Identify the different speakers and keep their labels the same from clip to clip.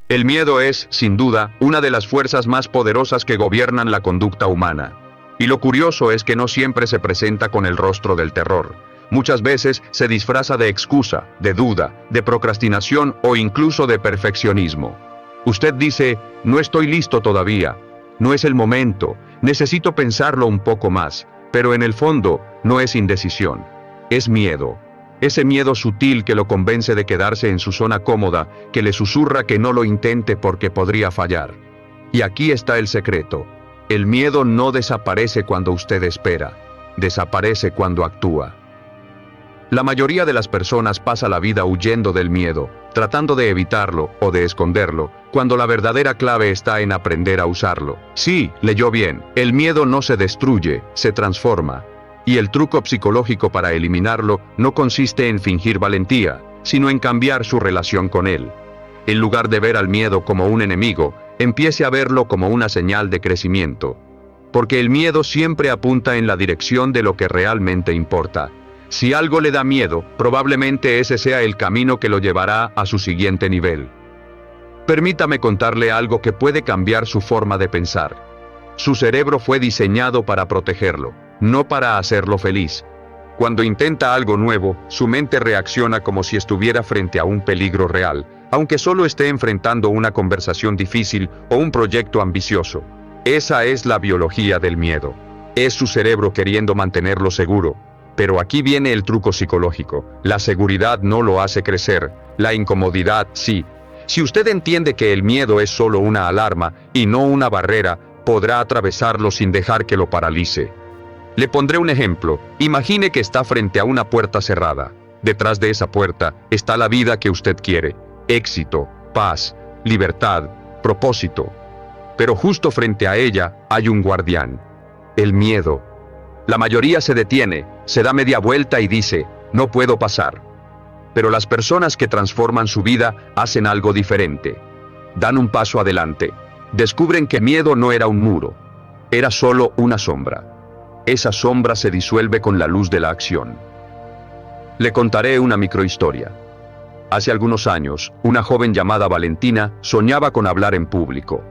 Speaker 1: El miedo es, sin duda, una de las fuerzas más poderosas que gobiernan la conducta humana. Y lo curioso es que no siempre se presenta con el rostro del terror. Muchas veces se disfraza de excusa, de duda, de procrastinación o incluso de perfeccionismo. Usted dice, no estoy listo todavía, no es el momento, necesito pensarlo un poco más, pero en el fondo no es indecisión, es miedo. Ese miedo sutil que lo convence de quedarse en su zona cómoda, que le susurra que no lo intente porque podría fallar. Y aquí está el secreto. El miedo no desaparece cuando usted espera, desaparece cuando actúa. La mayoría de las personas pasa la vida huyendo del miedo, tratando de evitarlo o de esconderlo, cuando la verdadera clave está en aprender a usarlo. Sí, leyó bien, el miedo no se destruye, se transforma. Y el truco psicológico para eliminarlo no consiste en fingir valentía, sino en cambiar su relación con él. En lugar de ver al miedo como un enemigo, empiece a verlo como una señal de crecimiento. Porque el miedo siempre apunta en la dirección de lo que realmente importa. Si algo le da miedo, probablemente ese sea el camino que lo llevará a su siguiente nivel. Permítame contarle algo que puede cambiar su forma de pensar. Su cerebro fue diseñado para protegerlo, no para hacerlo feliz. Cuando intenta algo nuevo, su mente reacciona como si estuviera frente a un peligro real, aunque solo esté enfrentando una conversación difícil o un proyecto ambicioso. Esa es la biología del miedo. Es su cerebro queriendo mantenerlo seguro. Pero aquí viene el truco psicológico. La seguridad no lo hace crecer, la incomodidad sí. Si usted entiende que el miedo es solo una alarma y no una barrera, podrá atravesarlo sin dejar que lo paralice. Le pondré un ejemplo. Imagine que está frente a una puerta cerrada. Detrás de esa puerta está la vida que usted quiere. Éxito, paz, libertad, propósito. Pero justo frente a ella hay un guardián. El miedo. La mayoría se detiene, se da media vuelta y dice, no puedo pasar. Pero las personas que transforman su vida hacen algo diferente. Dan un paso adelante. Descubren que miedo no era un muro. Era solo una sombra. Esa sombra se disuelve con la luz de la acción. Le contaré una microhistoria. Hace algunos años, una joven llamada Valentina soñaba con hablar en público.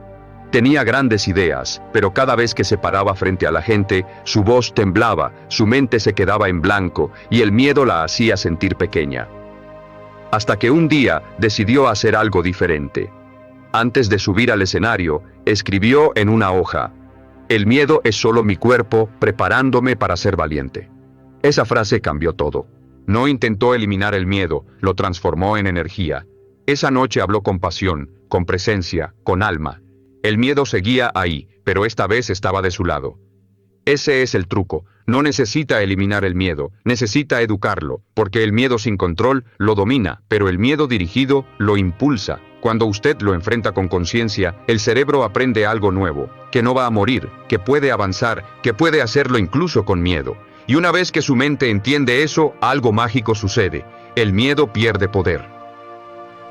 Speaker 1: Tenía grandes ideas, pero cada vez que se paraba frente a la gente, su voz temblaba, su mente se quedaba en blanco y el miedo la hacía sentir pequeña. Hasta que un día decidió hacer algo diferente. Antes de subir al escenario, escribió en una hoja: "El miedo es solo mi cuerpo preparándome para ser valiente". Esa frase cambió todo. No intentó eliminar el miedo, lo transformó en energía. Esa noche habló con pasión, con presencia, con alma. El miedo seguía ahí, pero esta vez estaba de su lado. Ese es el truco. No necesita eliminar el miedo, necesita educarlo, porque el miedo sin control lo domina, pero el miedo dirigido lo impulsa. Cuando usted lo enfrenta con conciencia, el cerebro aprende algo nuevo, que no va a morir, que puede avanzar, que puede hacerlo incluso con miedo. Y una vez que su mente entiende eso, algo mágico sucede. El miedo pierde poder.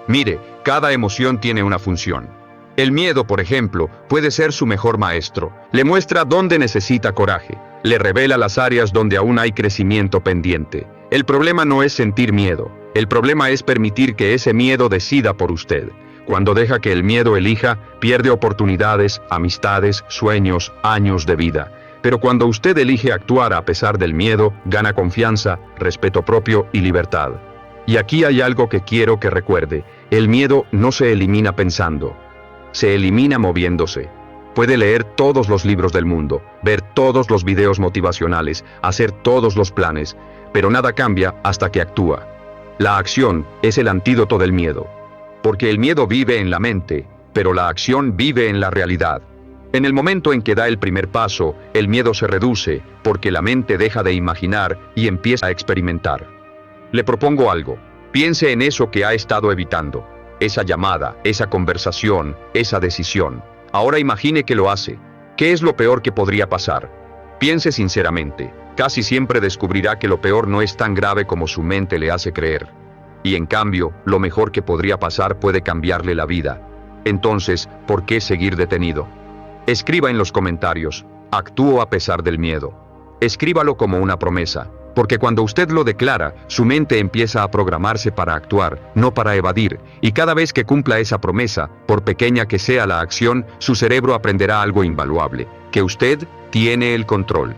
Speaker 1: Mire, cada emoción tiene una función. El miedo, por ejemplo, puede ser su mejor maestro. Le muestra dónde necesita coraje. Le revela las áreas donde aún hay crecimiento pendiente. El problema no es sentir miedo. El problema es permitir que ese miedo decida por usted. Cuando deja que el miedo elija, pierde oportunidades, amistades, sueños, años de vida. Pero cuando usted elige actuar a pesar del miedo, gana confianza, respeto propio y libertad. Y aquí hay algo que quiero que recuerde. El miedo no se elimina pensando. Se elimina moviéndose. Puede leer todos los libros del mundo, ver todos los videos motivacionales, hacer todos los planes, pero nada cambia hasta que actúa. La acción es el antídoto del miedo. Porque el miedo vive en la mente, pero la acción vive en la realidad. En el momento en que da el primer paso, el miedo se reduce, porque la mente deja de imaginar y empieza a experimentar. Le propongo algo. Piense en eso que ha estado evitando. Esa llamada, esa conversación, esa decisión. Ahora imagine que lo hace. ¿Qué es lo peor que podría pasar? Piense sinceramente. Casi siempre descubrirá que lo peor no es tan grave como su mente le hace creer. Y en cambio, lo mejor que podría pasar puede cambiarle la vida. Entonces, ¿por qué seguir detenido? Escriba en los comentarios: actúo a pesar del miedo. Escríbalo como una promesa. Porque cuando usted lo declara, su mente empieza a programarse para actuar, no para evadir, y cada vez que cumpla esa promesa, por pequeña que sea la acción, su cerebro aprenderá algo invaluable, que usted tiene el control.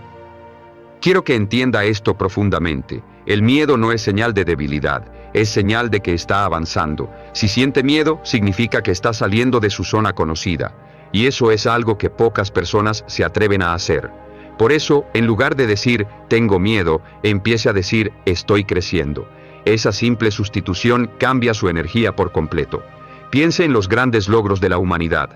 Speaker 1: Quiero que entienda esto profundamente. El miedo no es señal de debilidad, es señal de que está avanzando. Si siente miedo, significa que está saliendo de su zona conocida, y eso es algo que pocas personas se atreven a hacer. Por eso, en lugar de decir, tengo miedo, empiece a decir, estoy creciendo. Esa simple sustitución cambia su energía por completo. Piense en los grandes logros de la humanidad.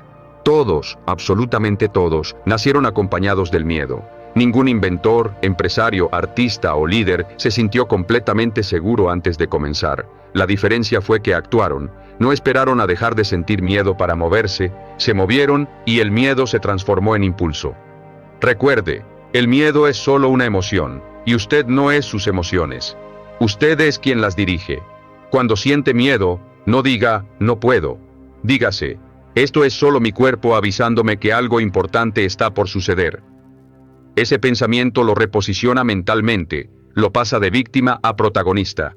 Speaker 1: Todos, absolutamente todos, nacieron acompañados del miedo. Ningún inventor, empresario, artista o líder se sintió completamente seguro antes de comenzar. La diferencia fue que actuaron. No esperaron a dejar de sentir miedo para moverse, se movieron y el miedo se transformó en impulso. Recuerde, el miedo es solo una emoción, y usted no es sus emociones. Usted es quien las dirige. Cuando siente miedo, no diga, no puedo. Dígase, esto es solo mi cuerpo avisándome que algo importante está por suceder. Ese pensamiento lo reposiciona mentalmente, lo pasa de víctima a protagonista.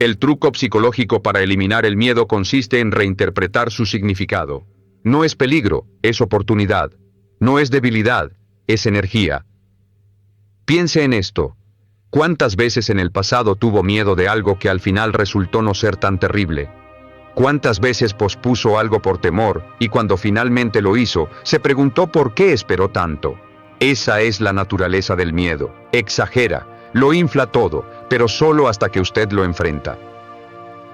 Speaker 1: El truco psicológico para eliminar el miedo consiste en reinterpretar su significado. No es peligro, es oportunidad. No es debilidad, es energía. Piense en esto. ¿Cuántas veces en el pasado tuvo miedo de algo que al final resultó no ser tan terrible? ¿Cuántas veces pospuso algo por temor, y cuando finalmente lo hizo, se preguntó por qué esperó tanto? Esa es la naturaleza del miedo. Exagera, lo infla todo, pero solo hasta que usted lo enfrenta.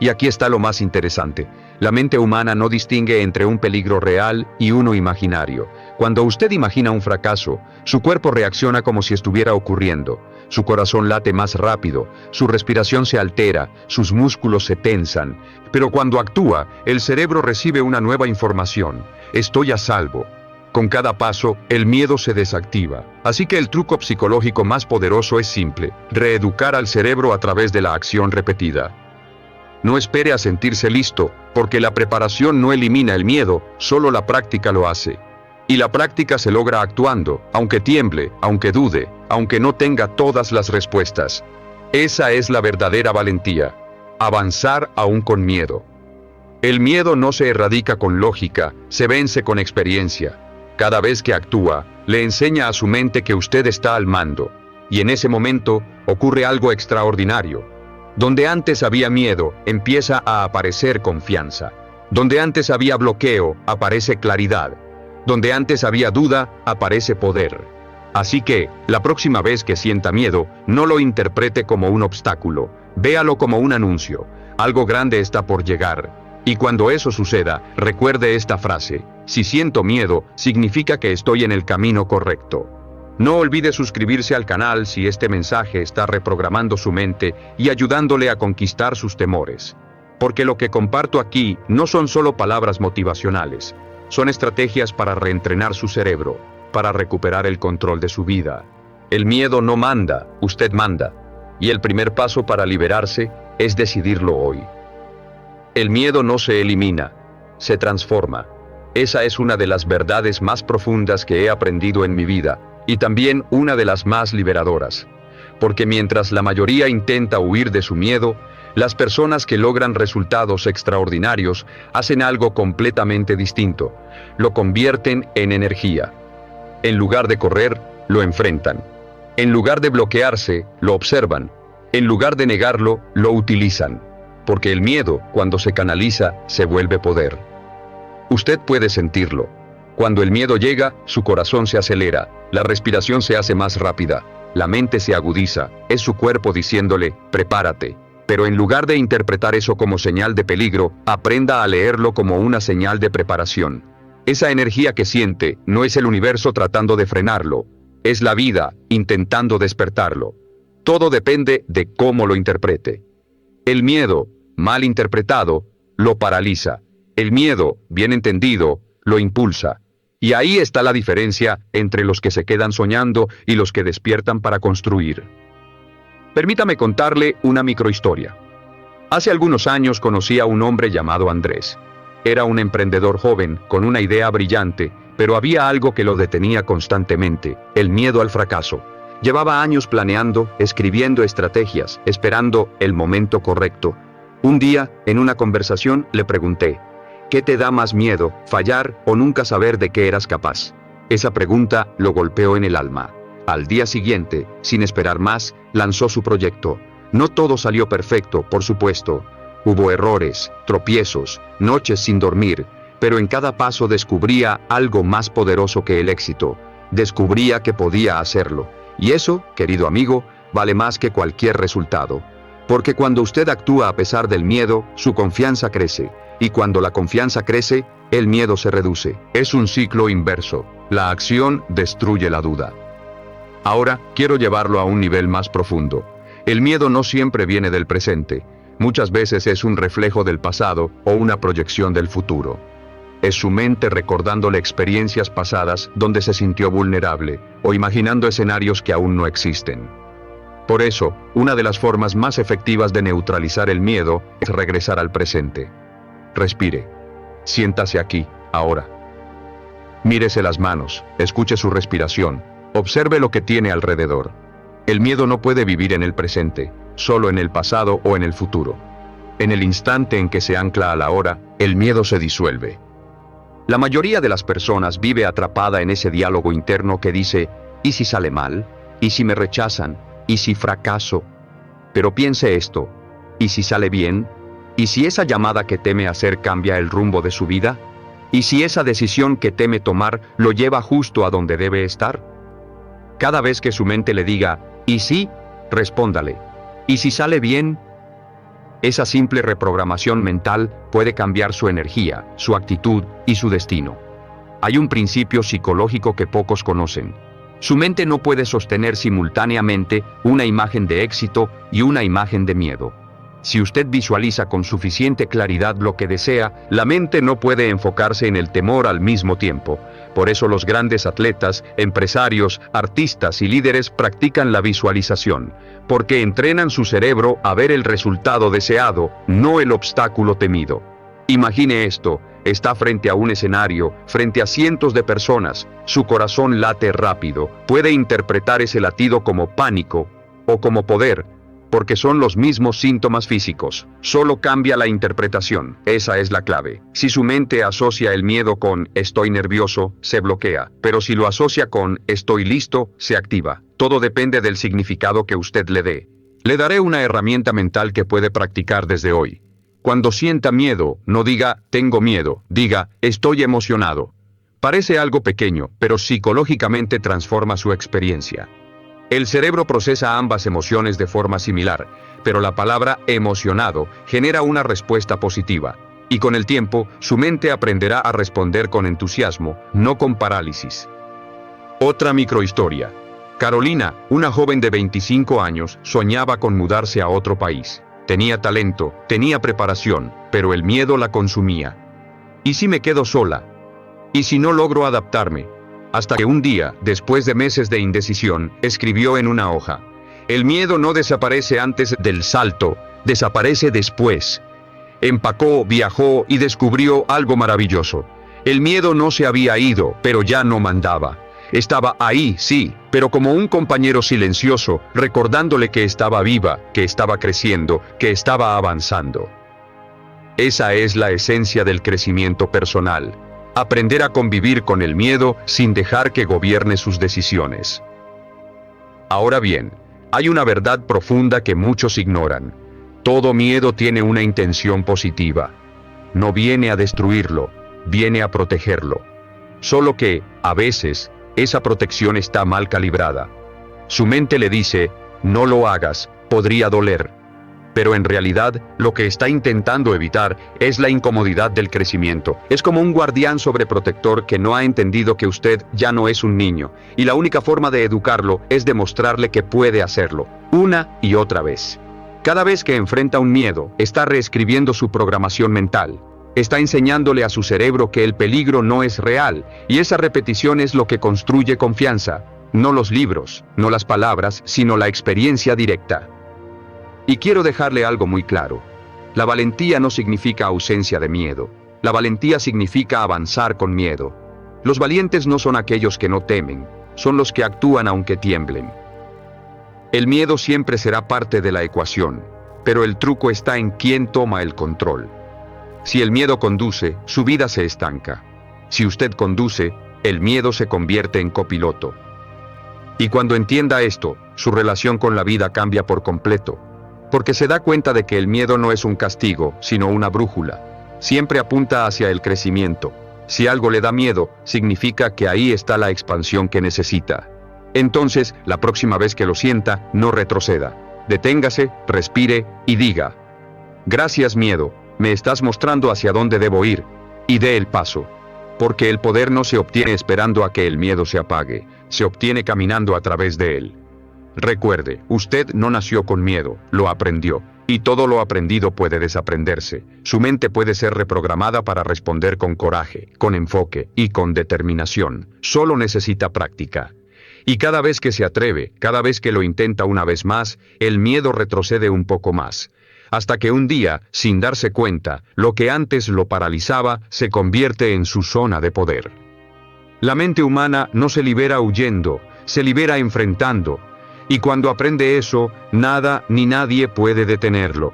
Speaker 1: Y aquí está lo más interesante. La mente humana no distingue entre un peligro real y uno imaginario. Cuando usted imagina un fracaso, su cuerpo reacciona como si estuviera ocurriendo. Su corazón late más rápido, su respiración se altera, sus músculos se tensan. Pero cuando actúa, el cerebro recibe una nueva información. Estoy a salvo. Con cada paso, el miedo se desactiva. Así que el truco psicológico más poderoso es simple: reeducar al cerebro a través de la acción repetida. No espere a sentirse listo, porque la preparación no elimina el miedo, solo la práctica lo hace. Y la práctica se logra actuando, aunque tiemble, aunque dude, aunque no tenga todas las respuestas. Esa es la verdadera valentía. Avanzar aún con miedo. El miedo no se erradica con lógica, se vence con experiencia. Cada vez que actúa, le enseña a su mente que usted está al mando. Y en ese momento, ocurre algo extraordinario. Donde antes había miedo, empieza a aparecer confianza. Donde antes había bloqueo, aparece claridad. Donde antes había duda, aparece poder. Así que, la próxima vez que sienta miedo, no lo interprete como un obstáculo, véalo como un anuncio. Algo grande está por llegar. Y cuando eso suceda, recuerde esta frase: si siento miedo, significa que estoy en el camino correcto. No olvide suscribirse al canal si este mensaje está reprogramando su mente y ayudándole a conquistar sus temores. Porque lo que comparto aquí no son solo palabras motivacionales, son estrategias para reentrenar su cerebro, para recuperar el control de su vida. El miedo no manda, usted manda. Y el primer paso para liberarse es decidirlo hoy. El miedo no se elimina, se transforma. Esa es una de las verdades más profundas que he aprendido en mi vida, y también una de las más liberadoras. Porque mientras la mayoría intenta huir de su miedo, las personas que logran resultados extraordinarios hacen algo completamente distinto. Lo convierten en energía. En lugar de correr, lo enfrentan. En lugar de bloquearse, lo observan. En lugar de negarlo, lo utilizan. Porque el miedo, cuando se canaliza, se vuelve poder. Usted puede sentirlo. Cuando el miedo llega, su corazón se acelera, la respiración se hace más rápida, la mente se agudiza, es su cuerpo diciéndole, prepárate. Pero en lugar de interpretar eso como señal de peligro, aprenda a leerlo como una señal de preparación. Esa energía que siente no es el universo tratando de frenarlo, es la vida intentando despertarlo. Todo depende de cómo lo interprete. El miedo, mal interpretado, lo paraliza. El miedo, bien entendido, lo impulsa. Y ahí está la diferencia entre los que se quedan soñando y los que despiertan para construir. Permítame contarle una microhistoria. Hace algunos años conocí a un hombre llamado Andrés. Era un emprendedor joven, con una idea brillante, pero había algo que lo detenía constantemente: el miedo al fracaso. Llevaba años planeando, escribiendo estrategias, esperando el momento correcto. Un día, en una conversación, le pregunté, ¿qué te da más miedo, fallar o nunca saber de qué eras capaz? Esa pregunta lo golpeó en el alma. Al día siguiente, sin esperar más, lanzó su proyecto. No todo salió perfecto, por supuesto. Hubo errores, tropiezos, noches sin dormir, pero en cada paso descubría algo más poderoso que el éxito. Descubría que podía hacerlo. Y eso, querido amigo, vale más que cualquier resultado. Porque cuando usted actúa a pesar del miedo, su confianza crece. Y cuando la confianza crece, el miedo se reduce. Es un ciclo inverso. La acción destruye la duda. Ahora, quiero llevarlo a un nivel más profundo. El miedo no siempre viene del presente. Muchas veces es un reflejo del pasado o una proyección del futuro. Es su mente recordándole experiencias pasadas donde se sintió vulnerable o imaginando escenarios que aún no existen. Por eso, una de las formas más efectivas de neutralizar el miedo es regresar al presente. Respire. Siéntase aquí, ahora. Mírese las manos, escuche su respiración, observe lo que tiene alrededor. El miedo no puede vivir en el presente, solo en el pasado o en el futuro. En el instante en que se ancla a la hora, el miedo se disuelve. La mayoría de las personas vive atrapada en ese diálogo interno que dice, ¿y si sale mal? ¿Y si me rechazan? ¿Y si fracaso? Pero piense esto, ¿y si sale bien? ¿Y si esa llamada que teme hacer cambia el rumbo de su vida? ¿Y si esa decisión que teme tomar lo lleva justo a donde debe estar? Cada vez que su mente le diga, ¿y si? Respóndale, ¿y si sale bien? Esa simple reprogramación mental puede cambiar su energía, su actitud y su destino. Hay un principio psicológico que pocos conocen. Su mente no puede sostener simultáneamente una imagen de éxito y una imagen de miedo. Si usted visualiza con suficiente claridad lo que desea, la mente no puede enfocarse en el temor al mismo tiempo. Por eso los grandes atletas, empresarios, artistas y líderes practican la visualización, porque entrenan su cerebro a ver el resultado deseado, no el obstáculo temido. Imagine esto, está frente a un escenario, frente a cientos de personas, su corazón late rápido, puede interpretar ese latido como pánico o como poder, porque son los mismos síntomas físicos, solo cambia la interpretación. Esa es la clave. Si su mente asocia el miedo con estoy nervioso, se bloquea, pero si lo asocia con estoy listo, se activa. Todo depende del significado que usted le dé. Le daré una herramienta mental que puede practicar desde hoy. Cuando sienta miedo, no diga tengo miedo, diga estoy emocionado. Parece algo pequeño, pero psicológicamente transforma su experiencia. El cerebro procesa ambas emociones de forma similar, pero la palabra emocionado genera una respuesta positiva, y con el tiempo, su mente aprenderá a responder con entusiasmo, no con parálisis. Otra microhistoria. Carolina, una joven de 25 años, soñaba con mudarse a otro país. Tenía talento, tenía preparación, pero el miedo la consumía. ¿Y si me quedo sola? ¿Y si no logro adaptarme? Hasta que un día, después de meses de indecisión, escribió en una hoja, el miedo no desaparece antes del salto, desaparece después. Empacó, viajó y descubrió algo maravilloso. El miedo no se había ido, pero ya no mandaba. Estaba ahí, sí, pero como un compañero silencioso, recordándole que estaba viva, que estaba creciendo, que estaba avanzando. Esa es la esencia del crecimiento personal. Aprender a convivir con el miedo sin dejar que gobierne sus decisiones. Ahora bien, hay una verdad profunda que muchos ignoran. Todo miedo tiene una intención positiva. No viene a destruirlo, viene a protegerlo. Solo que, a veces, esa protección está mal calibrada. Su mente le dice, no lo hagas, podría doler. Pero en realidad, lo que está intentando evitar es la incomodidad del crecimiento. Es como un guardián sobreprotector que no ha entendido que usted ya no es un niño, y la única forma de educarlo es demostrarle que puede hacerlo, una y otra vez. Cada vez que enfrenta un miedo, está reescribiendo su programación mental. Está enseñándole a su cerebro que el peligro no es real, y esa repetición es lo que construye confianza. No los libros, no las palabras, sino la experiencia directa. Y quiero dejarle algo muy claro. La valentía no significa ausencia de miedo. La valentía significa avanzar con miedo. Los valientes no son aquellos que no temen, son los que actúan aunque tiemblen. El miedo siempre será parte de la ecuación, pero el truco está en quién toma el control. Si el miedo conduce, su vida se estanca. Si usted conduce, el miedo se convierte en copiloto. Y cuando entienda esto, su relación con la vida cambia por completo, porque se da cuenta de que el miedo no es un castigo, sino una brújula. Siempre apunta hacia el crecimiento. Si algo le da miedo, significa que ahí está la expansión que necesita. Entonces, la próxima vez que lo sienta, no retroceda. Deténgase, respire y diga: gracias miedo, me estás mostrando hacia dónde debo ir, y dé el paso. Porque el poder no se obtiene esperando a que el miedo se apague, se obtiene caminando a través de él. Recuerde, usted no nació con miedo, lo aprendió. Y todo lo aprendido puede desaprenderse. Su mente puede ser reprogramada para responder con coraje, con enfoque y con determinación. Solo necesita práctica. Y cada vez que se atreve, cada vez que lo intenta una vez más, el miedo retrocede un poco más. Hasta que un día, sin darse cuenta, lo que antes lo paralizaba se convierte en su zona de poder. La mente humana no se libera huyendo, se libera enfrentando. Y cuando aprende eso, nada ni nadie puede detenerlo.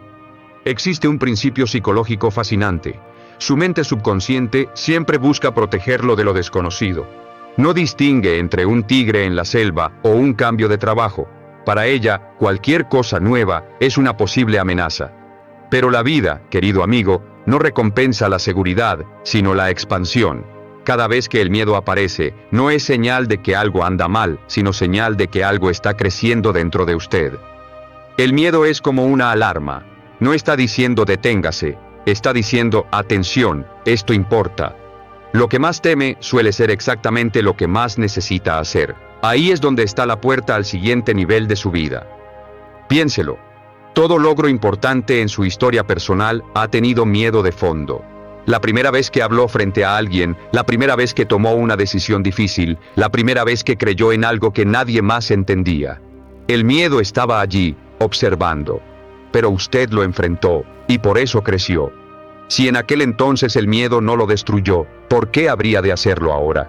Speaker 1: Existe un principio psicológico fascinante. Su mente subconsciente siempre busca protegerlo de lo desconocido. No distingue entre un tigre en la selva o un cambio de trabajo. Para ella, cualquier cosa nueva es una posible amenaza. Pero la vida, querido amigo, no recompensa la seguridad, sino la expansión. Cada vez que el miedo aparece, no es señal de que algo anda mal, sino señal de que algo está creciendo dentro de usted. El miedo es como una alarma. No está diciendo deténgase, está diciendo atención, esto importa. Lo que más teme suele ser exactamente lo que más necesita hacer. Ahí es donde está la puerta al siguiente nivel de su vida. Piénselo. Todo logro importante en su historia personal ha tenido miedo de fondo. La primera vez que habló frente a alguien, la primera vez que tomó una decisión difícil, la primera vez que creyó en algo que nadie más entendía. El miedo estaba allí, observando. Pero usted lo enfrentó, y por eso creció. Si en aquel entonces el miedo no lo destruyó, ¿por qué habría de hacerlo ahora?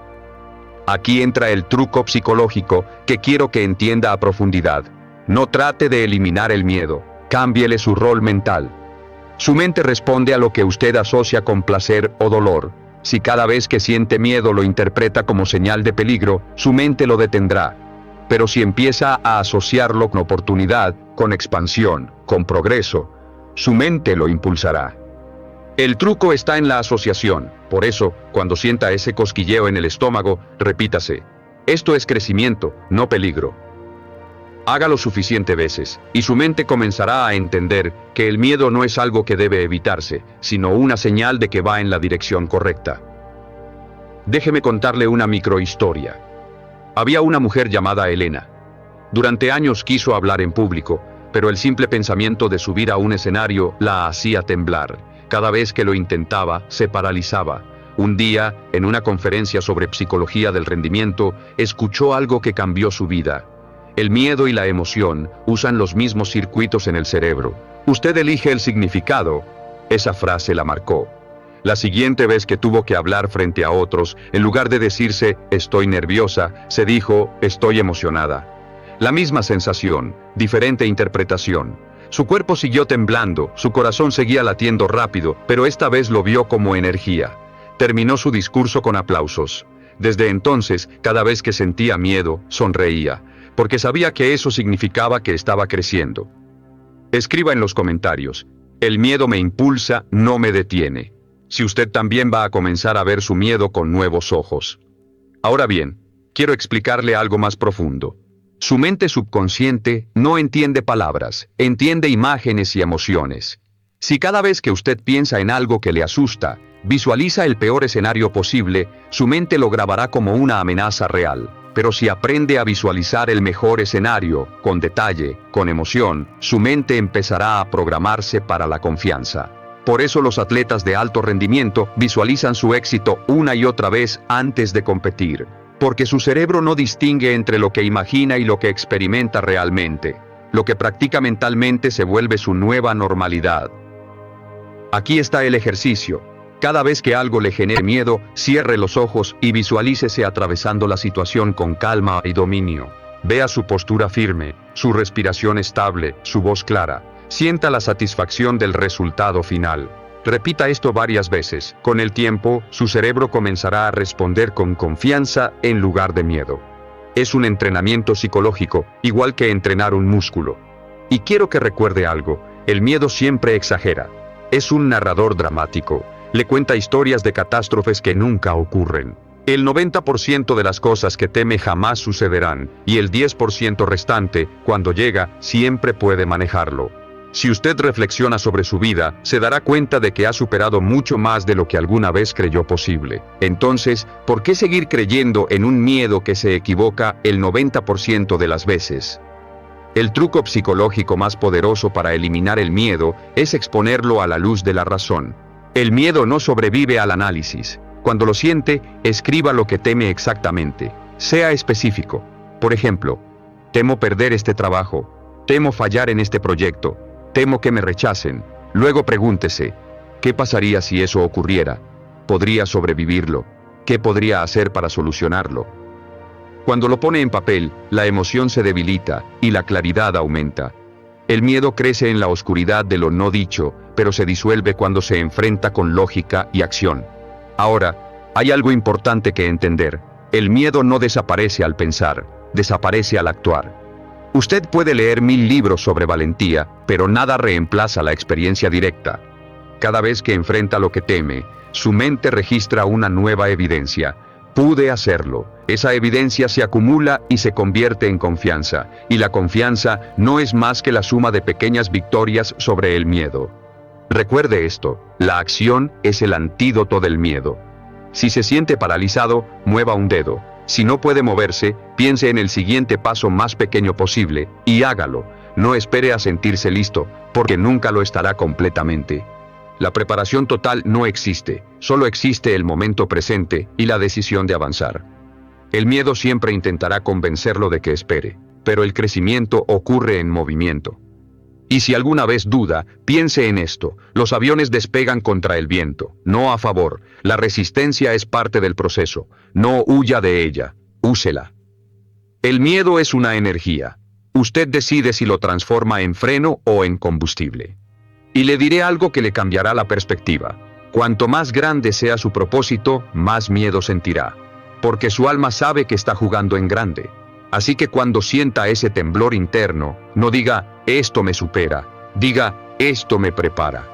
Speaker 1: Aquí entra el truco psicológico que quiero que entienda a profundidad. No trate de eliminar el miedo, cámbiele su rol mental. Su mente responde a lo que usted asocia con placer o dolor. Si cada vez que siente miedo lo interpreta como señal de peligro, su mente lo detendrá. Pero si empieza a asociarlo con oportunidad, con expansión, con progreso, su mente lo impulsará. El truco está en la asociación. Por eso, cuando sienta ese cosquilleo en el estómago, repítase: esto es crecimiento, no peligro. Hágalo suficientes veces, y su mente comenzará a entender que el miedo no es algo que debe evitarse, sino una señal de que va en la dirección correcta. Déjeme contarle una microhistoria. Había una mujer llamada Elena. Durante años quiso hablar en público, pero el simple pensamiento de subir a un escenario la hacía temblar. Cada vez que lo intentaba, se paralizaba. Un día, en una conferencia sobre psicología del rendimiento, escuchó algo que cambió su vida. El miedo y la emoción usan los mismos circuitos en el cerebro. Usted elige el significado. Esa frase la marcó. La siguiente vez que tuvo que hablar frente a otros, en lugar de decirse «estoy nerviosa», se dijo «estoy emocionada». La misma sensación, diferente interpretación. Su cuerpo siguió temblando, su corazón seguía latiendo rápido, pero esta vez lo vio como energía. Terminó su discurso con aplausos. Desde entonces, cada vez que sentía miedo, sonreía, porque sabía que eso significaba que estaba creciendo. Escriba en los comentarios: el miedo me impulsa, no me detiene. Si usted también va a comenzar a ver su miedo con nuevos ojos. Ahora bien, quiero explicarle algo más profundo. Su mente subconsciente no entiende palabras, entiende imágenes y emociones. Si cada vez que usted piensa en algo que le asusta, visualiza el peor escenario posible, su mente lo grabará como una amenaza real. Pero si aprende a visualizar el mejor escenario, con detalle, con emoción, su mente empezará a programarse para la confianza. Por eso los atletas de alto rendimiento visualizan su éxito una y otra vez antes de competir. Porque su cerebro no distingue entre lo que imagina y lo que experimenta realmente. Lo que practica mentalmente se vuelve su nueva normalidad. Aquí está el ejercicio. Cada vez que algo le genere miedo, cierre los ojos y visualícese atravesando la situación con calma y dominio. Vea su postura firme, su respiración estable, su voz clara. Sienta la satisfacción del resultado final. Repita esto varias veces. Con el tiempo, su cerebro comenzará a responder con confianza en lugar de miedo. Es un entrenamiento psicológico, igual que entrenar un músculo. Y quiero que recuerde algo, el miedo siempre exagera. Es un narrador dramático. Le cuenta historias de catástrofes que nunca ocurren. El 90% de las cosas que teme jamás sucederán, y el 10% restante, cuando llega, siempre puede manejarlo. Si usted reflexiona sobre su vida, se dará cuenta de que ha superado mucho más de lo que alguna vez creyó posible. Entonces, ¿por qué seguir creyendo en un miedo que se equivoca el 90% de las veces? El truco psicológico más poderoso para eliminar el miedo es exponerlo a la luz de la razón. El miedo no sobrevive al análisis. Cuando lo siente, escriba lo que teme exactamente. Sea específico. Por ejemplo, temo perder este trabajo. Temo fallar en este proyecto. Temo que me rechacen. Luego pregúntese, ¿qué pasaría si eso ocurriera? ¿Podría sobrevivirlo? ¿Qué podría hacer para solucionarlo? Cuando lo pone en papel, la emoción se debilita y la claridad aumenta. El miedo crece en la oscuridad de lo no dicho, pero se disuelve cuando se enfrenta con lógica y acción. Ahora, hay algo importante que entender. El miedo no desaparece al pensar, desaparece al actuar. Usted puede leer 1000 libros sobre valentía, pero nada reemplaza la experiencia directa. Cada vez que enfrenta lo que teme, su mente registra una nueva evidencia. Pude hacerlo. Esa evidencia se acumula y se convierte en confianza, y la confianza no es más que la suma de pequeñas victorias sobre el miedo. Recuerde esto, la acción es el antídoto del miedo. Si se siente paralizado, mueva un dedo. Si no puede moverse, piense en el siguiente paso más pequeño posible, y hágalo. No espere a sentirse listo, porque nunca lo estará completamente. La preparación total no existe, solo existe el momento presente y la decisión de avanzar. El miedo siempre intentará convencerlo de que espere, pero el crecimiento ocurre en movimiento. Y si alguna vez duda, piense en esto, los aviones despegan contra el viento, no a favor. La resistencia es parte del proceso, no huya de ella, úsela. El miedo es una energía. Usted decide si lo transforma en freno o en combustible. Y le diré algo que le cambiará la perspectiva. Cuanto más grande sea su propósito, más miedo sentirá. Porque su alma sabe que está jugando en grande. Así que cuando sienta ese temblor interno, no diga, esto me supera, diga, esto me prepara.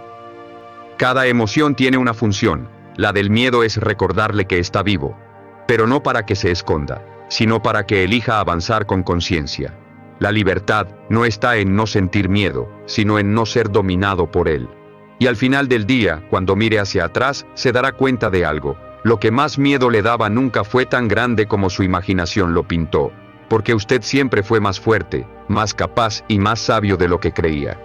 Speaker 1: Cada emoción tiene una función, la del miedo es recordarle que está vivo, pero no para que se esconda, sino para que elija avanzar con conciencia. La libertad no está en no sentir miedo, sino en no ser dominado por él. Y al final del día, cuando mire hacia atrás, se dará cuenta de algo. Lo que más miedo le daba nunca fue tan grande como su imaginación lo pintó. Porque usted siempre fue más fuerte, más capaz y más sabio de lo que creía.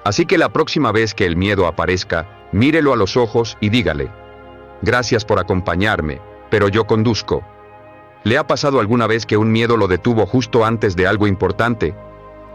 Speaker 1: Así que la próxima vez que el miedo aparezca, mírelo a los ojos y dígale, gracias por acompañarme, pero yo conduzco. ¿Le ha pasado alguna vez que un miedo lo detuvo justo antes de algo importante?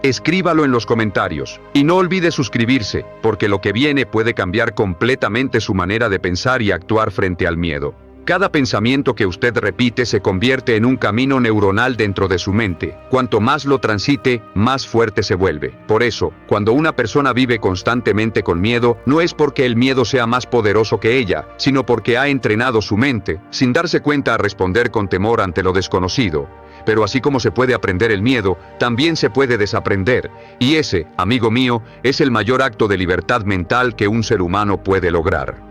Speaker 1: Escríbalo en los comentarios, y no olvide suscribirse, porque lo que viene puede cambiar completamente su manera de pensar y actuar frente al miedo. Cada pensamiento que usted repite se convierte en un camino neuronal dentro de su mente. Cuanto más lo transite, más fuerte se vuelve. Por eso, cuando una persona vive constantemente con miedo, no es porque el miedo sea más poderoso que ella, sino porque ha entrenado su mente, sin darse cuenta, a responder con temor ante lo desconocido. Pero así como se puede aprender el miedo, también se puede desaprender. Y ese, amigo mío, es el mayor acto de libertad mental que un ser humano puede lograr.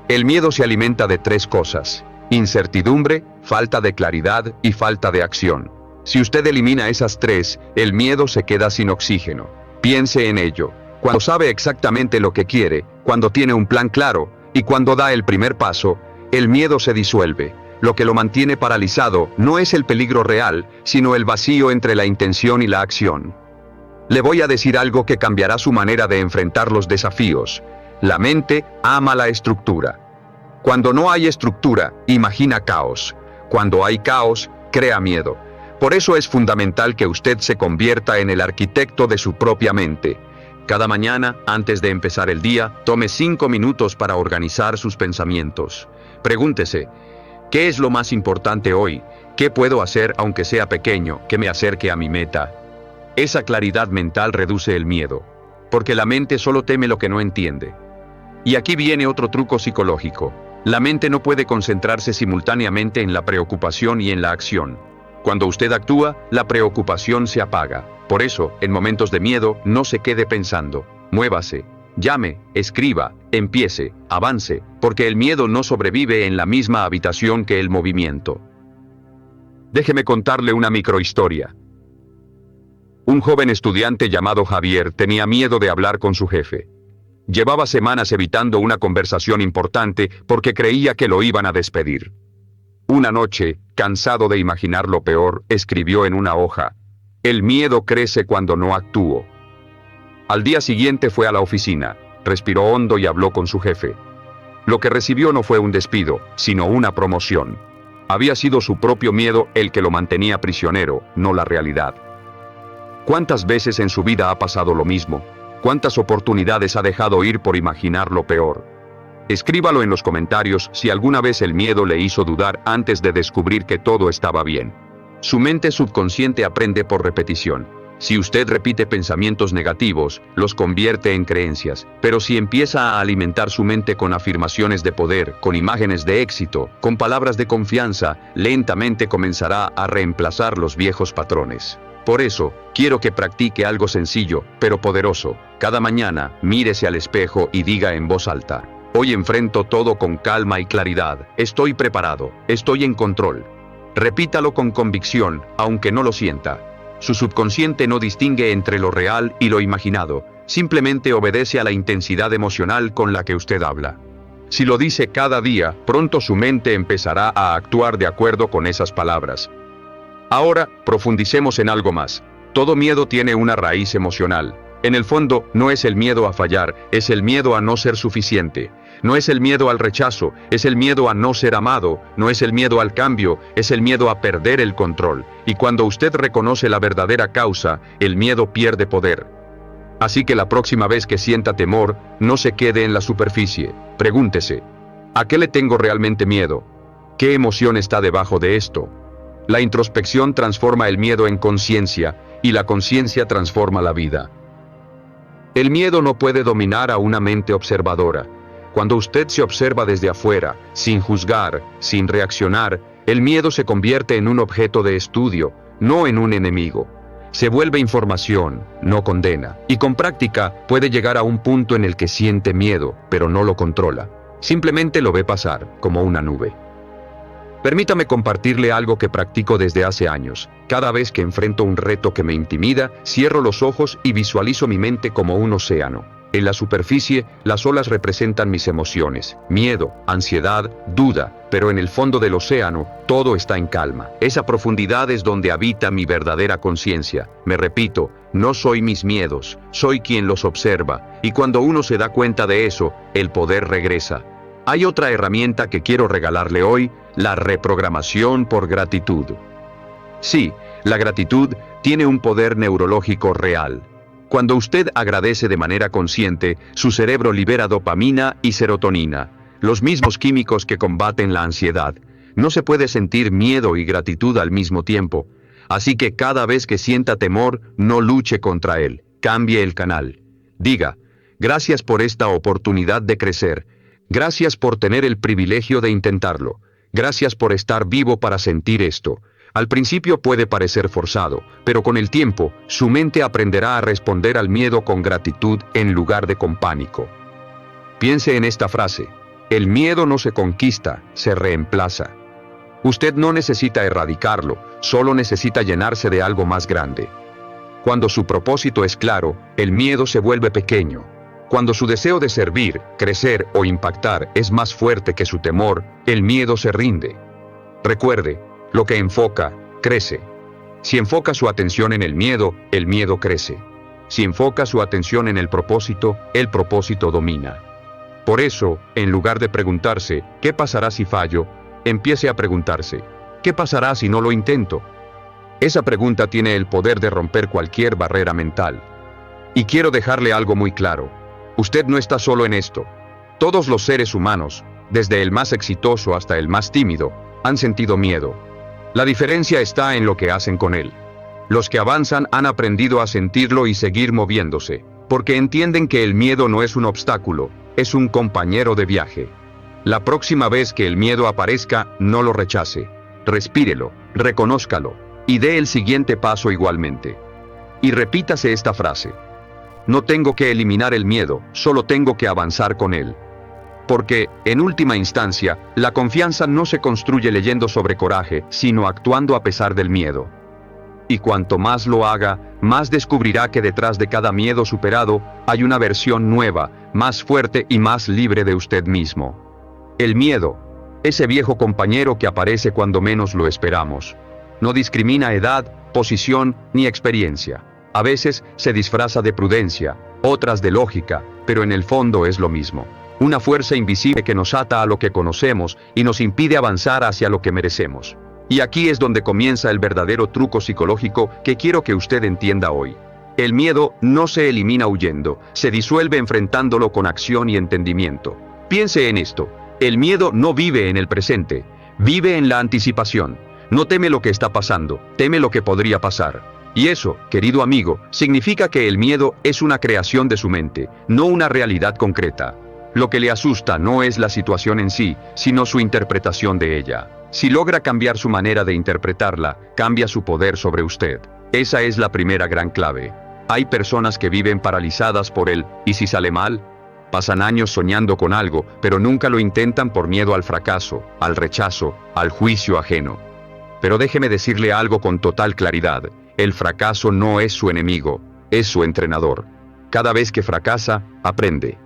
Speaker 1: El miedo se alimenta de 3 cosas: incertidumbre, falta de claridad y falta de acción. Si usted elimina esas 3, el miedo se queda sin oxígeno. Piense en ello. Cuando sabe exactamente lo que quiere, cuando tiene un plan claro, y cuando da el primer paso, el miedo se disuelve. Lo que lo mantiene paralizado no es el peligro real, sino el vacío entre la intención y la acción. Le voy a decir algo que cambiará su manera de enfrentar los desafíos. La mente ama la estructura. Cuando no hay estructura, imagina caos. Cuando hay caos, crea miedo. Por eso es fundamental que usted se convierta en el arquitecto de su propia mente. Cada mañana, antes de empezar el día, tome 5 minutos para organizar sus pensamientos. Pregúntese, ¿qué es lo más importante hoy? ¿Qué puedo hacer, aunque sea pequeño, que me acerque a mi meta? Esa claridad mental reduce el miedo, porque la mente solo teme lo que no entiende. Y aquí viene otro truco psicológico. La mente no puede concentrarse simultáneamente en la preocupación y en la acción. Cuando usted actúa, la preocupación se apaga. Por eso, en momentos de miedo, no se quede pensando. Muévase, llame, escriba, empiece, avance, porque el miedo no sobrevive en la misma habitación que el movimiento. Déjeme contarle una microhistoria. Un joven estudiante llamado Javier tenía miedo de hablar con su jefe. Llevaba semanas evitando una conversación importante porque creía que lo iban a despedir. Una noche, cansado de imaginar lo peor, escribió en una hoja: "El miedo crece cuando no actúo". Al día siguiente fue a la oficina, respiró hondo y habló con su jefe. Lo que recibió no fue un despido, sino una promoción. Había sido su propio miedo el que lo mantenía prisionero, no la realidad. ¿Cuántas veces en su vida ha pasado lo mismo? ¿Cuántas oportunidades ha dejado ir por imaginar lo peor? Escríbalo en los comentarios si alguna vez el miedo le hizo dudar antes de descubrir que todo estaba bien. Su mente subconsciente aprende por repetición. Si usted repite pensamientos negativos, los convierte en creencias, pero si empieza a alimentar su mente con afirmaciones de poder, con imágenes de éxito, con palabras de confianza, lentamente comenzará a reemplazar los viejos patrones. Por eso, quiero que practique algo sencillo, pero poderoso. Cada mañana, mírese al espejo y diga en voz alta: "Hoy enfrento todo con calma y claridad. Estoy preparado, estoy en control". Repítalo con convicción, aunque no lo sienta. Su subconsciente no distingue entre lo real y lo imaginado, simplemente obedece a la intensidad emocional con la que usted habla. Si lo dice cada día, pronto su mente empezará a actuar de acuerdo con esas palabras. Ahora, profundicemos en algo más. Todo miedo tiene una raíz emocional. En el fondo, no es el miedo a fallar, es el miedo a no ser suficiente. No es el miedo al rechazo, es el miedo a no ser amado. No es el miedo al cambio, es el miedo a perder el control. Y cuando usted reconoce la verdadera causa, el miedo pierde poder. Así que la próxima vez que sienta temor, no se quede en la superficie. Pregúntese: ¿a qué le tengo realmente miedo? ¿Qué emoción está debajo de esto? La introspección transforma el miedo en conciencia, y la conciencia transforma la vida. El miedo no puede dominar a una mente observadora. Cuando usted se observa desde afuera, sin juzgar, sin reaccionar, el miedo se convierte en un objeto de estudio, no en un enemigo. Se vuelve información, no condena. Y con práctica, puede llegar a un punto en el que siente miedo, pero no lo controla. Simplemente lo ve pasar, como una nube. Permítame compartirle algo que practico desde hace años. Cada vez que enfrento un reto que me intimida, cierro los ojos y visualizo mi mente como un océano. En la superficie, las olas representan mis emociones, miedo, ansiedad, duda, pero en el fondo del océano, todo está en calma. Esa profundidad es donde habita mi verdadera conciencia. Me repito: no soy mis miedos, soy quien los observa, y cuando uno se da cuenta de eso, el poder regresa. Hay otra herramienta que quiero regalarle hoy: la reprogramación por gratitud. Sí, la gratitud tiene un poder neurológico real. Cuando usted agradece de manera consciente, su cerebro libera dopamina y serotonina, los mismos químicos que combaten la ansiedad. No se puede sentir miedo y gratitud al mismo tiempo. Así que cada vez que sienta temor, no luche contra él, cambie el canal. Diga: gracias por esta oportunidad de crecer. Gracias por tener el privilegio de intentarlo. Gracias por estar vivo para sentir esto. Al principio puede parecer forzado, pero con el tiempo, su mente aprenderá a responder al miedo con gratitud en lugar de con pánico. Piense en esta frase: el miedo no se conquista, se reemplaza. Usted no necesita erradicarlo, solo necesita llenarse de algo más grande. Cuando su propósito es claro, el miedo se vuelve pequeño. Cuando su deseo de servir, crecer o impactar es más fuerte que su temor, el miedo se rinde. Recuerde: lo que enfoca, crece. Si enfoca su atención en el miedo crece. Si enfoca su atención en el propósito domina. Por eso, en lugar de preguntarse: ¿qué pasará si fallo?, empiece a preguntarse: ¿qué pasará si no lo intento? Esa pregunta tiene el poder de romper cualquier barrera mental. Y quiero dejarle algo muy claro: usted no está solo en esto. Todos los seres humanos, desde el más exitoso hasta el más tímido, han sentido miedo. La diferencia está en lo que hacen con él. Los que avanzan han aprendido a sentirlo y seguir moviéndose, porque entienden que el miedo no es un obstáculo, es un compañero de viaje. La próxima vez que el miedo aparezca, no lo rechace. Respírelo, reconózcalo, y dé el siguiente paso igualmente. Y repítase esta frase. No tengo que eliminar el miedo, solo tengo que avanzar con él. Porque, en última instancia, la confianza no se construye leyendo sobre coraje, sino actuando a pesar del miedo. Y cuanto más lo haga, más descubrirá que detrás de cada miedo superado, hay una versión nueva, más fuerte y más libre de usted mismo. El miedo, ese viejo compañero que aparece cuando menos lo esperamos. No discrimina edad, posición, ni experiencia. A veces se disfraza de prudencia, otras de lógica, pero en el fondo es lo mismo. Una fuerza invisible que nos ata a lo que conocemos y nos impide avanzar hacia lo que merecemos. Y aquí es donde comienza el verdadero truco psicológico que quiero que usted entienda hoy. El miedo no se elimina huyendo, se disuelve enfrentándolo con acción y entendimiento. Piense en esto, el miedo no vive en el presente, vive en la anticipación. No teme lo que está pasando, teme lo que podría pasar. Y eso, querido amigo, significa que el miedo es una creación de su mente, no una realidad concreta. Lo que le asusta no es la situación en sí, sino su interpretación de ella. Si logra cambiar su manera de interpretarla, cambia su poder sobre usted. Esa es la primera gran clave. Hay personas que viven paralizadas por el ¿y si sale mal? Pasan años soñando con algo, pero nunca lo intentan por miedo al fracaso, al rechazo, al juicio ajeno. Pero déjeme decirle algo con total claridad. El fracaso no es su enemigo, es su entrenador. Cada vez que fracasa, aprende.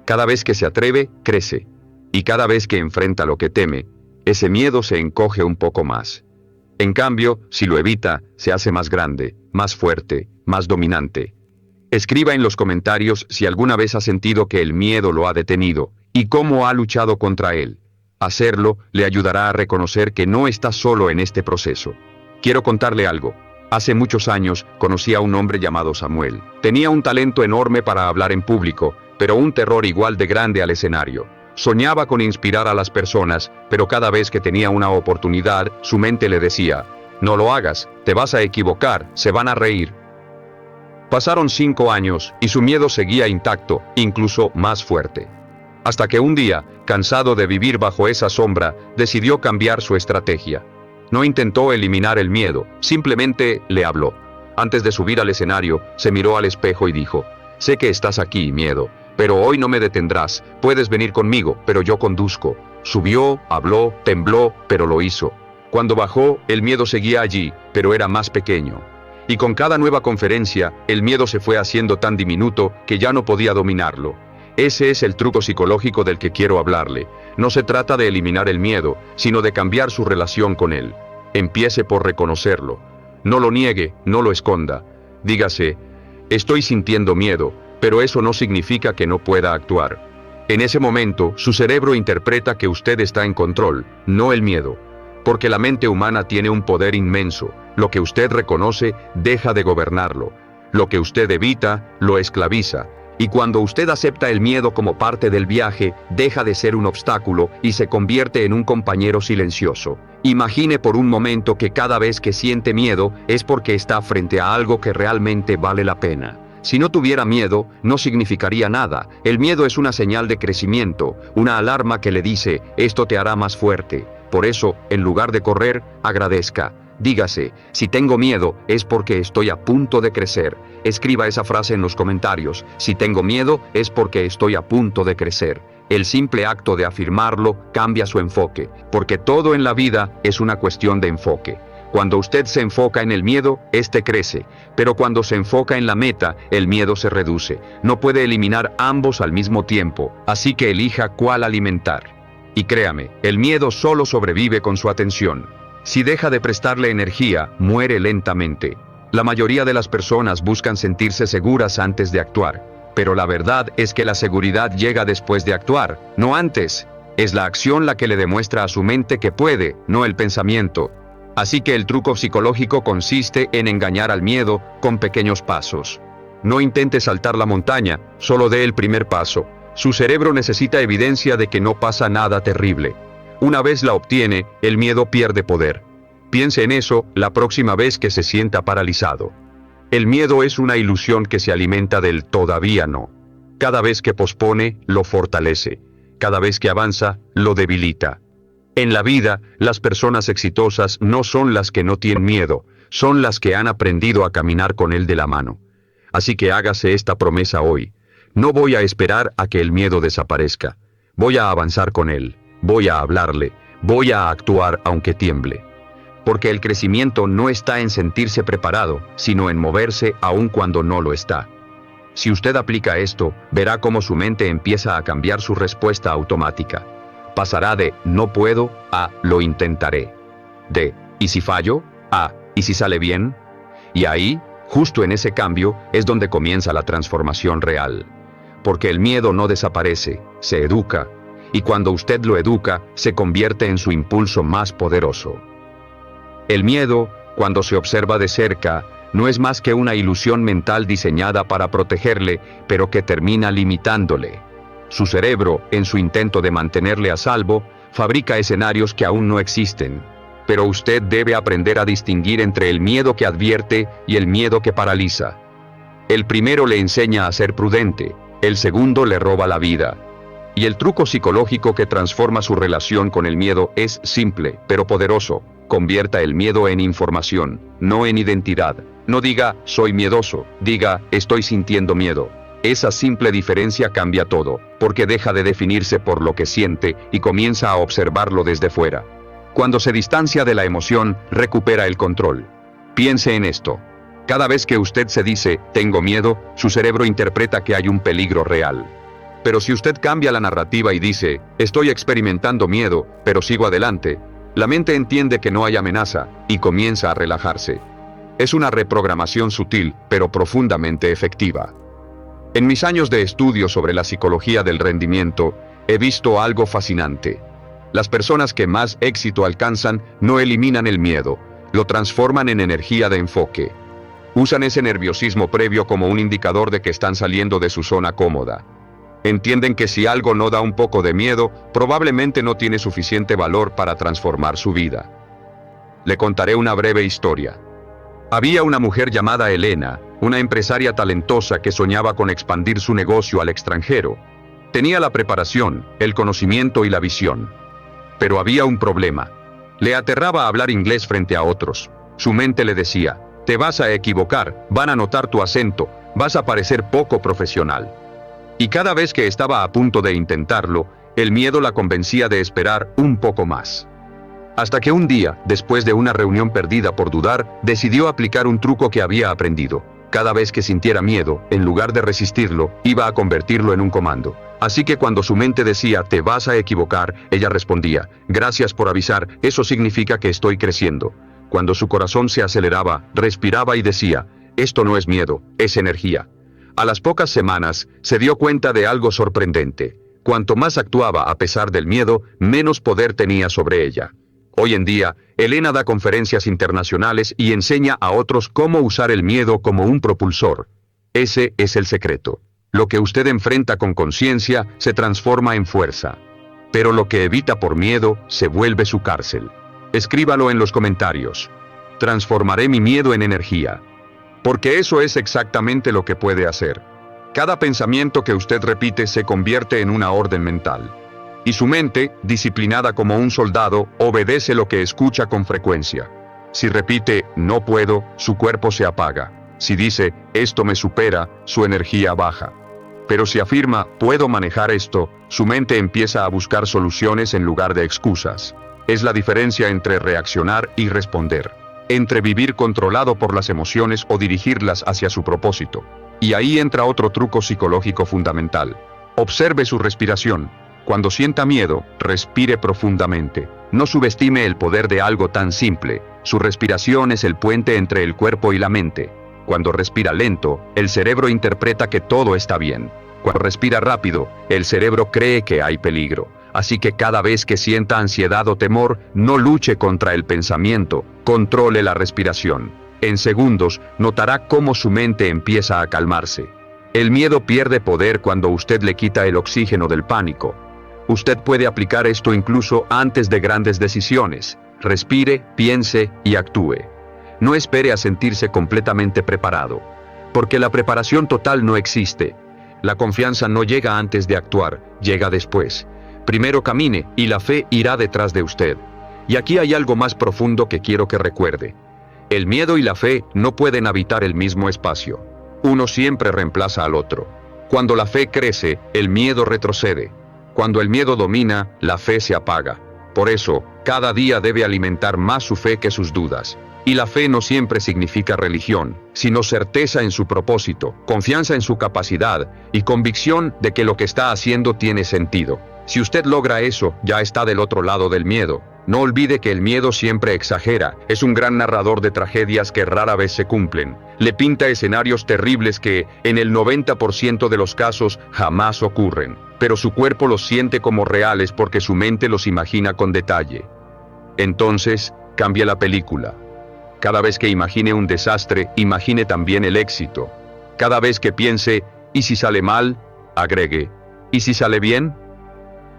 Speaker 1: Cada vez que se atreve, crece. Y cada vez que enfrenta lo que teme, ese miedo se encoge un poco más. En cambio, si lo evita, se hace más grande, más fuerte, más dominante. Escriba en los comentarios si alguna vez ha sentido que el miedo lo ha detenido, y cómo ha luchado contra él. Hacerlo le ayudará a reconocer que no está solo en este proceso. Quiero contarle algo. Hace muchos años conocí a un hombre llamado Samuel. Tenía un talento enorme para hablar en público, pero un terror igual de grande al escenario. Soñaba con inspirar a las personas, pero cada vez que tenía una oportunidad, su mente le decía, no lo hagas, te vas a equivocar, se van a reír. Pasaron 5 años, y su miedo seguía intacto, incluso más fuerte. Hasta que un día, cansado de vivir bajo esa sombra, decidió cambiar su estrategia. No intentó eliminar el miedo, simplemente le habló. Antes de subir al escenario, se miró al espejo y dijo, sé que estás aquí, miedo, pero hoy no me detendrás, puedes venir conmigo, pero yo conduzco. Subió, habló, tembló, pero lo hizo. Cuando bajó, el miedo seguía allí, pero era más pequeño. Y con cada nueva conferencia, el miedo se fue haciendo tan diminuto que ya no podía dominarlo. Ese es el truco psicológico del que quiero hablarle. No se trata de eliminar el miedo, sino de cambiar su relación con él. Empiece por reconocerlo. No lo niegue, no lo esconda. Dígase, estoy sintiendo miedo, pero eso no significa que no pueda actuar. En ese momento, su cerebro interpreta que usted está en control, no el miedo. Porque la mente humana tiene un poder inmenso. Lo que usted reconoce, deja de gobernarlo. Lo que usted evita, lo esclaviza. Y cuando usted acepta el miedo como parte del viaje, deja de ser un obstáculo y se convierte en un compañero silencioso. Imagine por un momento que cada vez que siente miedo es porque está frente a algo que realmente vale la pena. Si no tuviera miedo, no significaría nada. El miedo es una señal de crecimiento, una alarma que le dice, esto te hará más fuerte. Por eso, en lugar de correr, agradezca. Dígase, si tengo miedo, es porque estoy a punto de crecer. Escriba esa frase en los comentarios. Si tengo miedo, es porque estoy a punto de crecer. El simple acto de afirmarlo cambia su enfoque, porque todo en la vida es una cuestión de enfoque. Cuando usted se enfoca en el miedo, este crece, pero cuando se enfoca en la meta, el miedo se reduce. No puede eliminar ambos al mismo tiempo, así que elija cuál alimentar. Y créame, el miedo solo sobrevive con su atención. Si deja de prestarle energía, muere lentamente. La mayoría de las personas buscan sentirse seguras antes de actuar, pero la verdad es que la seguridad llega después de actuar, no antes. Es la acción la que le demuestra a su mente que puede, no el pensamiento. Así que el truco psicológico consiste en engañar al miedo con pequeños pasos. No intente saltar la montaña, solo dé el primer paso. Su cerebro necesita evidencia de que no pasa nada terrible. Una vez la obtiene, el miedo pierde poder. Piense en eso la próxima vez que se sienta paralizado. El miedo es una ilusión que se alimenta del todavía no. Cada vez que pospone, lo fortalece. Cada vez que avanza, lo debilita. En la vida, las personas exitosas no son las que no tienen miedo, son las que han aprendido a caminar con él de la mano. Así que hágase esta promesa hoy. No voy a esperar a que el miedo desaparezca. Voy a avanzar con él, voy a hablarle, voy a actuar aunque tiemble. Porque el crecimiento no está en sentirse preparado, sino en moverse aun cuando no lo está. Si usted aplica esto, verá cómo su mente empieza a cambiar su respuesta automática. Pasará de no puedo a lo intentaré. De ¿y si fallo? A ¿y si sale bien? Y ahí, justo en ese cambio, es donde comienza la transformación real. Porque el miedo no desaparece, se educa. Y cuando usted lo educa, se convierte en su impulso más poderoso. El miedo, cuando se observa de cerca, no es más que una ilusión mental diseñada para protegerle, pero que termina limitándole. Su cerebro, en su intento de mantenerle a salvo, fabrica escenarios que aún no existen. Pero usted debe aprender a distinguir entre el miedo que advierte y el miedo que paraliza. El primero le enseña a ser prudente, el segundo le roba la vida. Y el truco psicológico que transforma su relación con el miedo es simple, pero poderoso. Convierta el miedo en información, no en identidad. No diga, soy miedoso, diga, estoy sintiendo miedo. Esa simple diferencia cambia todo, porque deja de definirse por lo que siente y comienza a observarlo desde fuera. Cuando se distancia de la emoción, recupera el control. Piense en esto. Cada vez que usted se dice, tengo miedo, su cerebro interpreta que hay un peligro real. Pero si usted cambia la narrativa y dice, estoy experimentando miedo, pero sigo adelante, la mente entiende que no hay amenaza, y comienza a relajarse. Es una reprogramación sutil, pero profundamente efectiva. En mis años de estudio sobre la psicología del rendimiento, he visto algo fascinante. Las personas que más éxito alcanzan no eliminan el miedo, lo transforman en energía de enfoque. Usan ese nerviosismo previo como un indicador de que están saliendo de su zona cómoda. Entienden que si algo no da un poco de miedo, probablemente no tiene suficiente valor para transformar su vida. Le contaré una breve historia. Había una mujer llamada Elena, una empresaria talentosa que soñaba con expandir su negocio al extranjero. Tenía la preparación, el conocimiento y la visión. Pero había un problema. Le aterraba hablar inglés frente a otros. Su mente le decía, te vas a equivocar, van a notar tu acento, vas a parecer poco profesional. Y cada vez que estaba a punto de intentarlo, el miedo la convencía de esperar un poco más. Hasta que un día, después de una reunión perdida por dudar, decidió aplicar un truco que había aprendido. Cada vez que sintiera miedo, en lugar de resistirlo, iba a convertirlo en un comando. Así que cuando su mente decía, te vas a equivocar, ella respondía, gracias por avisar, eso significa que estoy creciendo. Cuando su corazón se aceleraba, respiraba y decía, esto no es miedo, es energía. A las pocas semanas, se dio cuenta de algo sorprendente. Cuanto más actuaba a pesar del miedo, menos poder tenía sobre ella. Hoy en día, Elena da conferencias internacionales y enseña a otros cómo usar el miedo como un propulsor. Ese es el secreto. Lo que usted enfrenta con conciencia se transforma en fuerza. Pero lo que evita por miedo se vuelve su cárcel. Escríbalo en los comentarios. Transformaré mi miedo en energía. Porque eso es exactamente lo que puede hacer. Cada pensamiento que usted repite se convierte en una orden mental. Y su mente, disciplinada como un soldado, obedece lo que escucha con frecuencia. Si repite, no puedo, su cuerpo se apaga. Si dice, esto me supera, su energía baja. Pero si afirma, puedo manejar esto, su mente empieza a buscar soluciones en lugar de excusas. Es la diferencia entre reaccionar y responder. Entre vivir controlado por las emociones o dirigirlas hacia su propósito. Y ahí entra otro truco psicológico fundamental. Observe su respiración. Cuando sienta miedo, respire profundamente. No subestime el poder de algo tan simple. Su respiración es el puente entre el cuerpo y la mente. Cuando respira lento, el cerebro interpreta que todo está bien. Cuando respira rápido, el cerebro cree que hay peligro. Así que cada vez que sienta ansiedad o temor, no luche contra el pensamiento, controle la respiración. En segundos, notará cómo su mente empieza a calmarse. El miedo pierde poder cuando usted le quita el oxígeno del pánico. Usted puede aplicar esto incluso antes de grandes decisiones. respire, piense y actúe. No espere a sentirse completamente preparado, porque la preparación total no existe. La confianza no llega antes de actuar, llega después. Primero camine y la fe irá detrás de usted. Y aquí hay algo más profundo que quiero que recuerde. El miedo y la fe no pueden habitar el mismo espacio. Uno siempre reemplaza al otro. Cuando la fe crece, el miedo retrocede. Cuando el miedo domina, la fe se apaga. Por eso, cada día debe alimentar más su fe que sus dudas. Y la fe no siempre significa religión, sino certeza en su propósito, confianza en su capacidad y convicción de que lo que está haciendo tiene sentido. Si usted logra eso, ya está del otro lado del miedo. No olvide que el miedo siempre exagera, es un gran narrador de tragedias que rara vez se cumplen. Le pinta escenarios terribles que, en el 90% de los casos, jamás ocurren. Pero su cuerpo los siente como reales porque su mente los imagina con detalle. Entonces, cambia la película. Cada vez que imagine un desastre, imagine también el éxito. Cada vez que piense, ¿y si sale mal?, agregue, ¿y si sale bien?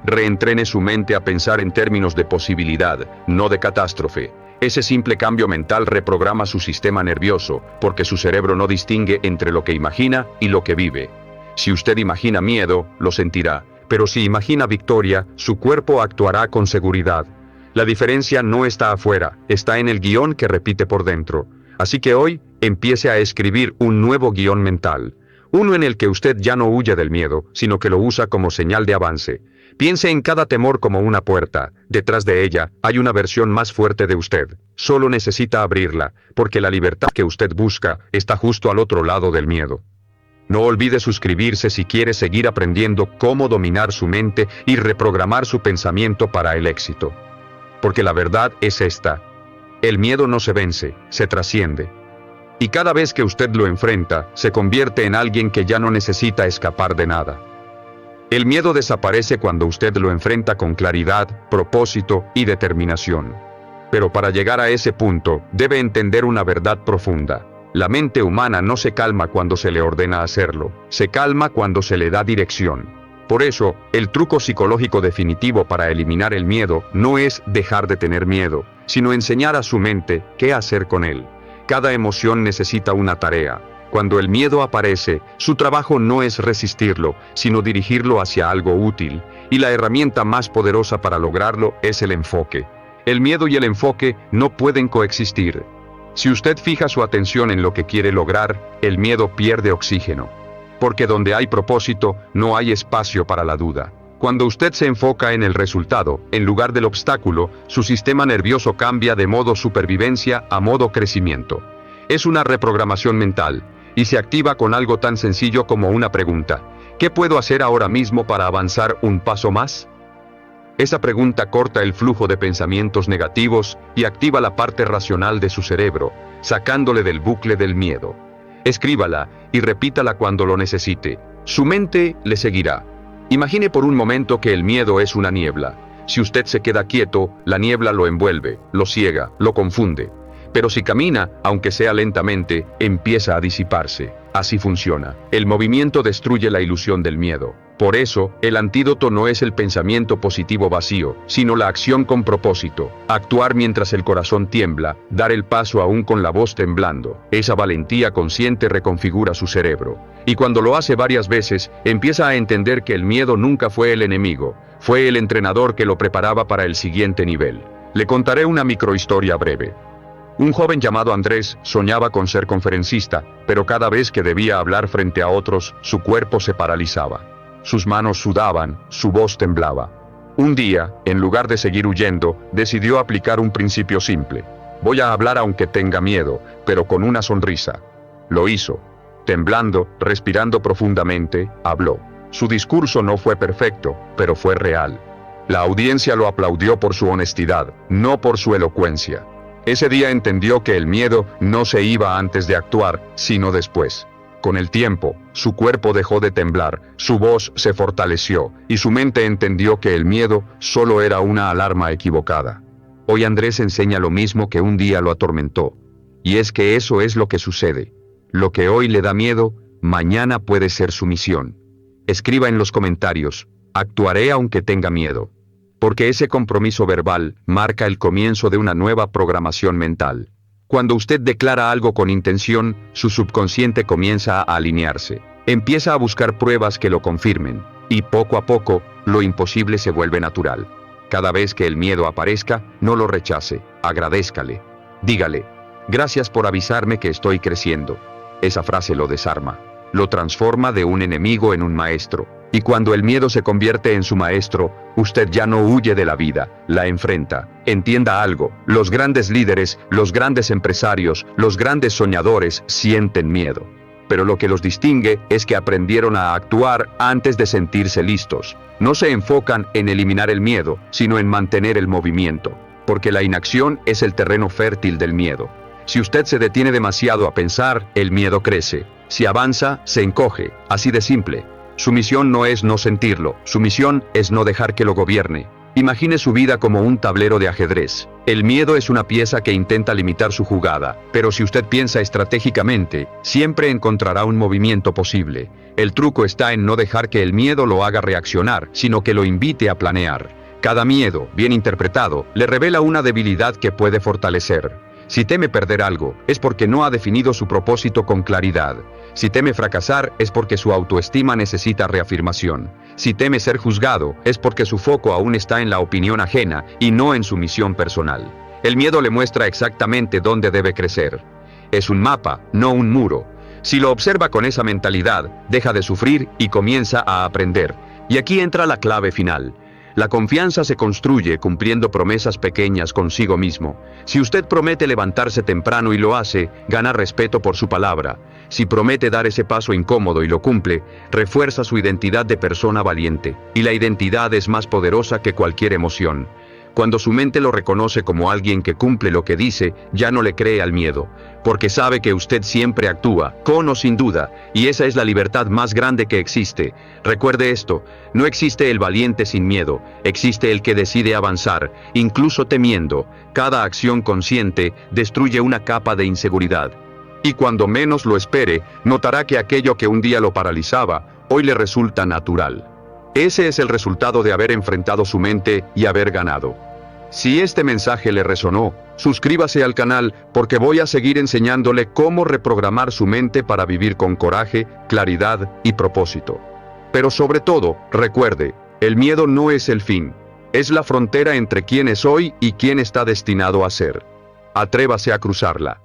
Speaker 1: Reentrene su mente a pensar en términos de posibilidad, no de catástrofe. Ese simple cambio mental reprograma su sistema nervioso, porque su cerebro no distingue entre lo que imagina y lo que vive. Si usted imagina miedo, lo sentirá, pero si imagina victoria, su cuerpo actuará con seguridad. La diferencia no está afuera, está en el guión que repite por dentro. Así que hoy, empiece a escribir un nuevo guión mental. Uno en el que usted ya no huye del miedo, sino que lo usa como señal de avance. Piense en cada temor como una puerta. Detrás de ella, hay una versión más fuerte de usted. Solo necesita abrirla, porque la libertad que usted busca está justo al otro lado del miedo. No olvide suscribirse si quiere seguir aprendiendo cómo dominar su mente y reprogramar su pensamiento para el éxito. Porque la verdad es esta: el miedo no se vence, se trasciende. Y cada vez que usted lo enfrenta, se convierte en alguien que ya no necesita escapar de nada. El miedo desaparece cuando usted lo enfrenta con claridad, propósito y determinación. Pero para llegar a ese punto, debe entender una verdad profunda. La mente humana no se calma cuando se le ordena hacerlo, se calma cuando se le da dirección. Por eso, el truco psicológico definitivo para eliminar el miedo no es dejar de tener miedo, sino enseñar a su mente qué hacer con él. Cada emoción necesita una tarea. Cuando el miedo aparece, su trabajo no es resistirlo, sino dirigirlo hacia algo útil, y la herramienta más poderosa para lograrlo es el enfoque. El miedo y el enfoque no pueden coexistir. Si usted fija su atención en lo que quiere lograr, el miedo pierde oxígeno. Porque donde hay propósito, no hay espacio para la duda. Cuando usted se enfoca en el resultado, en lugar del obstáculo, su sistema nervioso cambia de modo supervivencia a modo crecimiento. Es una reprogramación mental, y se activa con algo tan sencillo como una pregunta: ¿qué puedo hacer ahora mismo para avanzar un paso más? Esa pregunta corta el flujo de pensamientos negativos y activa la parte racional de su cerebro, sacándole del bucle del miedo. Escríbala y repítala cuando lo necesite. Su mente le seguirá. Imagine por un momento que el miedo es una niebla. Si usted se queda quieto, la niebla lo envuelve, lo ciega, lo confunde. Pero si camina, aunque sea lentamente, empieza a disiparse. Así funciona. El movimiento destruye la ilusión del miedo. Por eso, el antídoto no es el pensamiento positivo vacío, sino la acción con propósito. Actuar mientras el corazón tiembla, dar el paso aún con la voz temblando. Esa valentía consciente reconfigura su cerebro. Y cuando lo hace varias veces, empieza a entender que el miedo nunca fue el enemigo, fue el entrenador que lo preparaba para el siguiente nivel. Le contaré una microhistoria breve. Un joven llamado Andrés soñaba con ser conferencista, pero cada vez que debía hablar frente a otros, su cuerpo se paralizaba. Sus manos sudaban, su voz temblaba. Un día, en lugar de seguir huyendo, decidió aplicar un principio simple. Voy a hablar aunque tenga miedo, pero con una sonrisa. Lo hizo. Temblando, respirando profundamente, habló. Su discurso no fue perfecto, pero fue real. La audiencia lo aplaudió por su honestidad, no por su elocuencia. Ese día entendió que el miedo no se iba antes de actuar, sino después. Con el tiempo, su cuerpo dejó de temblar, su voz se fortaleció, y su mente entendió que el miedo solo era una alarma equivocada. Hoy Andrés enseña lo mismo que un día lo atormentó. Y es que eso es lo que sucede. Lo que hoy le da miedo, mañana puede ser su misión. Escriba en los comentarios: actuaré aunque tenga miedo. porque ese compromiso verbal marca el comienzo de una nueva programación mental. Cuando usted declara algo con intención, su subconsciente comienza a alinearse. Empieza a buscar pruebas que lo confirmen, y poco a poco, lo imposible se vuelve natural. Cada vez que el miedo aparezca, no lo rechace, agradézcale. Dígale, gracias por avisarme que estoy creciendo. Esa frase lo desarma, lo transforma de un enemigo en un maestro. Y cuando el miedo se convierte en su maestro, usted ya no huye de la vida, la enfrenta. Entienda algo, los grandes líderes, los grandes empresarios, los grandes soñadores sienten miedo. Pero lo que los distingue es que aprendieron a actuar antes de sentirse listos. No se enfocan en eliminar el miedo, sino en mantener el movimiento. Porque la inacción es el terreno fértil del miedo. Si usted se detiene demasiado a pensar, el miedo crece. Si avanza, se encoge. Así de simple. Su misión no es no sentirlo, su misión es no dejar que lo gobierne. Imagine su vida como un tablero de ajedrez. El miedo es una pieza que intenta limitar su jugada, pero si usted piensa estratégicamente, siempre encontrará un movimiento posible. El truco está en no dejar que el miedo lo haga reaccionar, sino que lo invite a planear. Cada miedo, bien interpretado, le revela una debilidad que puede fortalecer. Si teme perder algo, es porque no ha definido su propósito con claridad. Si teme fracasar, es porque su autoestima necesita reafirmación. Si teme ser juzgado, es porque su foco aún está en la opinión ajena y no en su misión personal. El miedo le muestra exactamente dónde debe crecer. Es un mapa, no un muro. Si lo observa con esa mentalidad, deja de sufrir y comienza a aprender. Y aquí entra la clave final. La confianza se construye cumpliendo promesas pequeñas consigo mismo. Si usted promete levantarse temprano y lo hace, gana respeto por su palabra. Si promete dar ese paso incómodo y lo cumple, refuerza su identidad de persona valiente. Y la identidad es más poderosa que cualquier emoción. Cuando su mente lo reconoce como alguien que cumple lo que dice, ya no le cree al miedo, porque sabe que usted siempre actúa, con o sin duda, y esa es la libertad más grande que existe. Recuerde esto, no existe el valiente sin miedo, existe el que decide avanzar, incluso temiendo. Cada acción consciente destruye una capa de inseguridad. Y cuando menos lo espere, notará que aquello que un día lo paralizaba, hoy le resulta natural. Ese es el resultado de haber enfrentado su mente y haber ganado. Si este mensaje le resonó, suscríbase al canal porque voy a seguir enseñándole cómo reprogramar su mente para vivir con coraje, claridad y propósito. Pero sobre todo, recuerde, el miedo no es el fin, es la frontera entre quién es hoy y quién está destinado a ser. Atrévase a cruzarla.